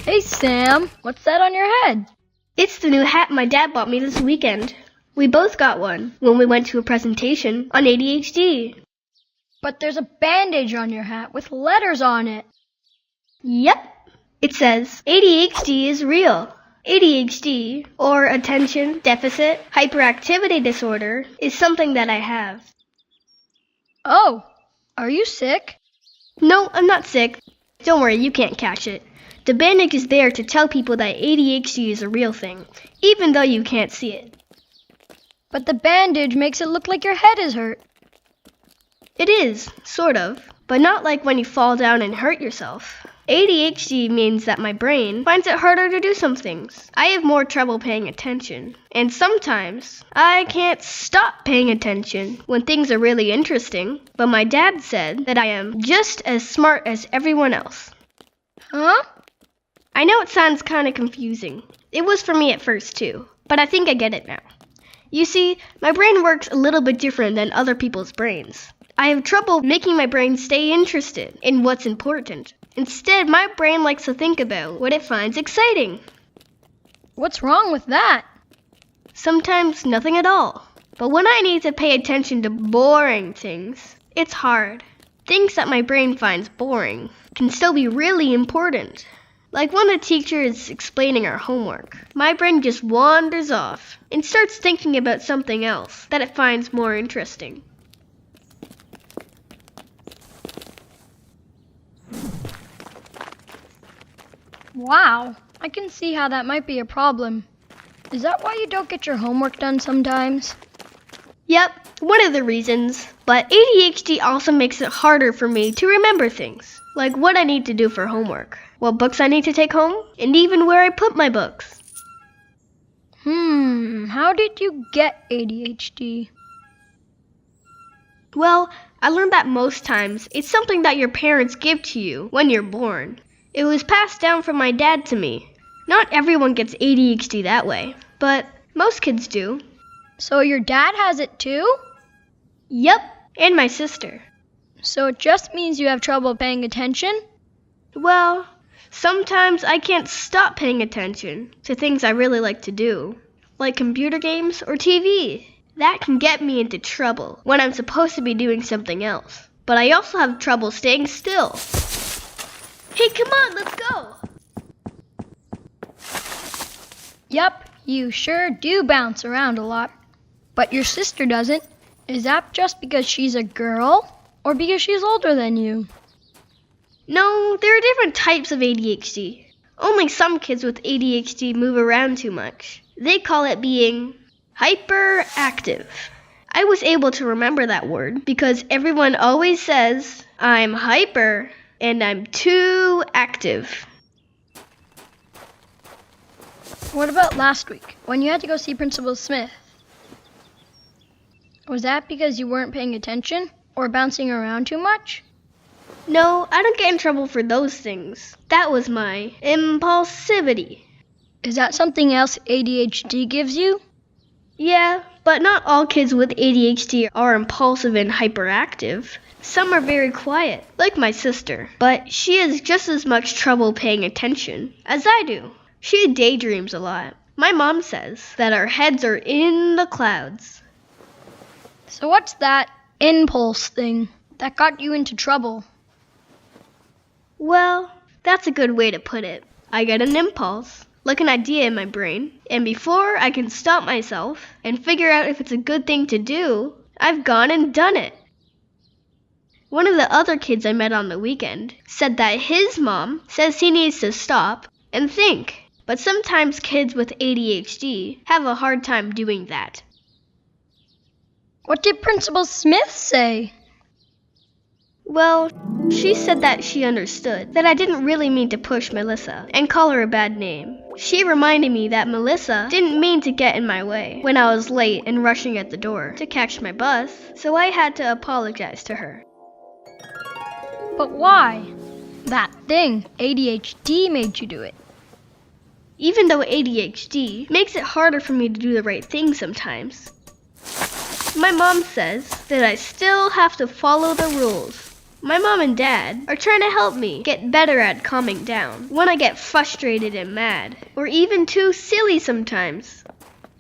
Hey Sam, what's that on your head? It's the new hat my dad bought me this weekend. We both got one when we went to a presentation on ADHD. But there's a bandage on your hat with letters on it. Yep. It says, ADHD is real. ADHD, or Attention Deficit Hyperactivity Disorder, is something that I have. Oh, are you sick? No, I'm not sick. Don't worry, you can't catch it. The bandage is there to tell people that ADHD is a real thing, even though you can't see it. But the bandage makes it look like your head is hurt. It is, sort of, but not like when you fall down and hurt yourself. ADHD means that my brain finds it harder to do some things. I have more trouble paying attention, and sometimes I can't stop paying attention when things are really interesting, but my dad said that I am just as smart as everyone else. Huh? I know it sounds kind of confusing. It was for me at first too, but I think I get it now. You see, my brain works a little bit different than other people's brains. I have trouble making my brain stay interested in what's important. Instead, my brain likes to think about what it finds exciting. What's wrong with that? Sometimes nothing at all. But when I need to pay attention to boring things, it's hard. Things that my brain finds boring can still be really important. Like when the teacher is explaining our homework, my brain just wanders off and starts thinking about something else that it finds more interesting. Wow, I can see how that might be a problem. Is that why you don't get your homework done sometimes? Yep, one of the reasons. But ADHD also makes it harder for me to remember things, like what I need to do for homework, what books I need to take home, and even where I put my books. How did you get ADHD? Well, I learned that most times it's something that your parents give to you when you're born. It was passed down from my dad to me. Not everyone gets ADHD that way, but most kids do. So your dad has it too? Yep, and my sister. So it just means you have trouble paying attention? Well, sometimes I can't stop paying attention to things I really like to do, like computer games or TV. That can get me into trouble when I'm supposed to be doing something else. But I also have trouble staying still. Hey, come on, let's go! Yep, you sure do bounce around a lot. But your sister doesn't. Is that just because she's a girl, or because she's older than you? No, there are different types of ADHD. Only some kids with ADHD move around too much. They call it being hyperactive. I was able to remember that word because everyone always says, I'm hyper and I'm too active. What about last week, when you had to go see Principal Smith? Was that because you weren't paying attention, or bouncing around too much? No, I don't get in trouble for those things. That was my impulsivity. Is that something else ADHD gives you? Yeah, but not all kids with ADHD are impulsive and hyperactive. Some are very quiet, like my sister, but she has just as much trouble paying attention as I do. She daydreams a lot. My mom says that our heads are in the clouds. So what's that impulse thing that got you into trouble? Well, that's a good way to put it. I get an impulse, like an idea in my brain, and before I can stop myself and figure out if it's a good thing to do, I've gone and done it. One of the other kids I met on the weekend said that his mom says he needs to stop and think, but sometimes kids with ADHD have a hard time doing that. What did Principal Smith say? Well, she said that she understood that I didn't really mean to push Melissa and call her a bad name. She reminded me that Melissa didn't mean to get in my way when I was late and rushing at the door to catch my bus, so I had to apologize to her. But why? That thing, ADHD, made you do it. Even though ADHD makes it harder for me to do the right thing sometimes, my mom says that I still have to follow the rules. My mom and dad are trying to help me get better at calming down when I get frustrated and mad, or even too silly sometimes.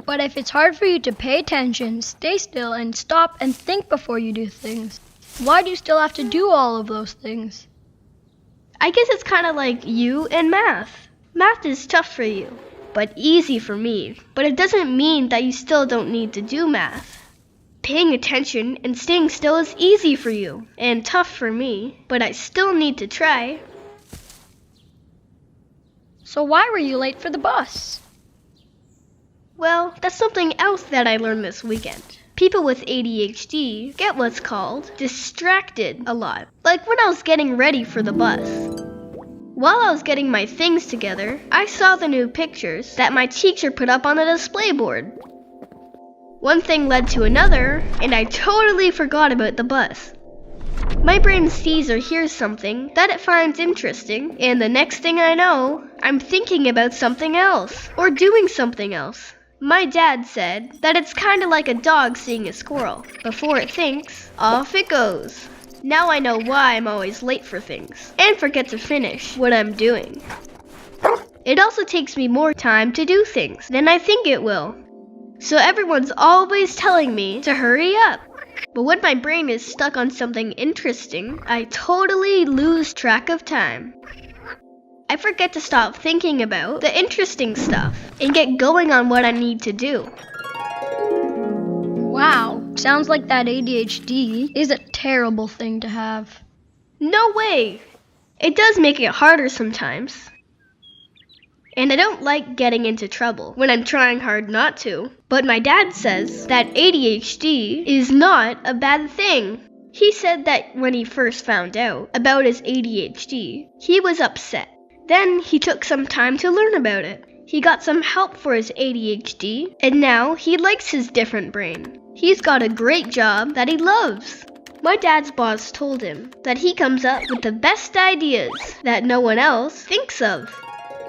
But if it's hard for you to pay attention, stay still, and stop and think before you do things, why do you still have to do all of those things? I guess it's kind of like you and math. Math is tough for you, but easy for me. But it doesn't mean that you still don't need to do math. Paying attention and staying still is easy for you, and tough for me, but I still need to try. So why were you late for the bus? Well, that's something else that I learned this weekend. People with ADHD get what's called distracted a lot. Like when I was getting ready for the bus. While I was getting my things together, I saw the new pictures that my teacher put up on the display board. One thing led to another, and I totally forgot about the bus. My brain sees or hears something that it finds interesting, and the next thing I know, I'm thinking about something else, or doing something else. My dad said that it's kind of like a dog seeing a squirrel. Before it thinks, off it goes. Now I know why I'm always late for things, and forget to finish what I'm doing. It also takes me more time to do things than I think it will. So everyone's always telling me to hurry up. But when my brain is stuck on something interesting, I totally lose track of time. I forget to stop thinking about the interesting stuff and get going on what I need to do. Wow, sounds like that ADHD is a terrible thing to have. No way! It does make it harder sometimes. And I don't like getting into trouble when I'm trying hard not to. But my dad says that ADHD is not a bad thing. He said that when he first found out about his ADHD, he was upset. Then he took some time to learn about it. He got some help for his ADHD, and now he likes his different brain. He's got a great job that he loves. My dad's boss told him that he comes up with the best ideas that no one else thinks of.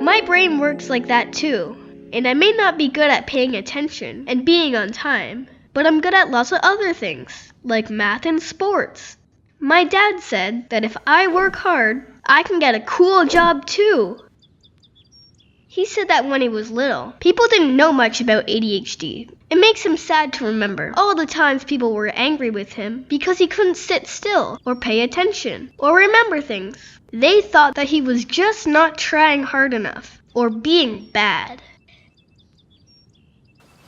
My brain works like that too, and I may not be good at paying attention and being on time, but I'm good at lots of other things, like math and sports. My dad said that if I work hard, I can get a cool job too. He said that when he was little, people didn't know much about ADHD. It makes him sad to remember all the times people were angry with him because he couldn't sit still, or pay attention, or remember things. They thought that he was just not trying hard enough, or being bad.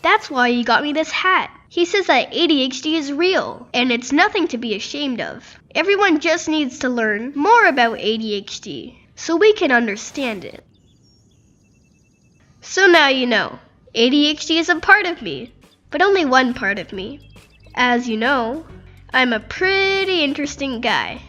That's why he got me this hat. He says that ADHD is real, and it's nothing to be ashamed of. Everyone just needs to learn more about ADHD, so we can understand it. So now you know, ADHD is a part of me, but only one part of me. As you know, I'm a pretty interesting guy.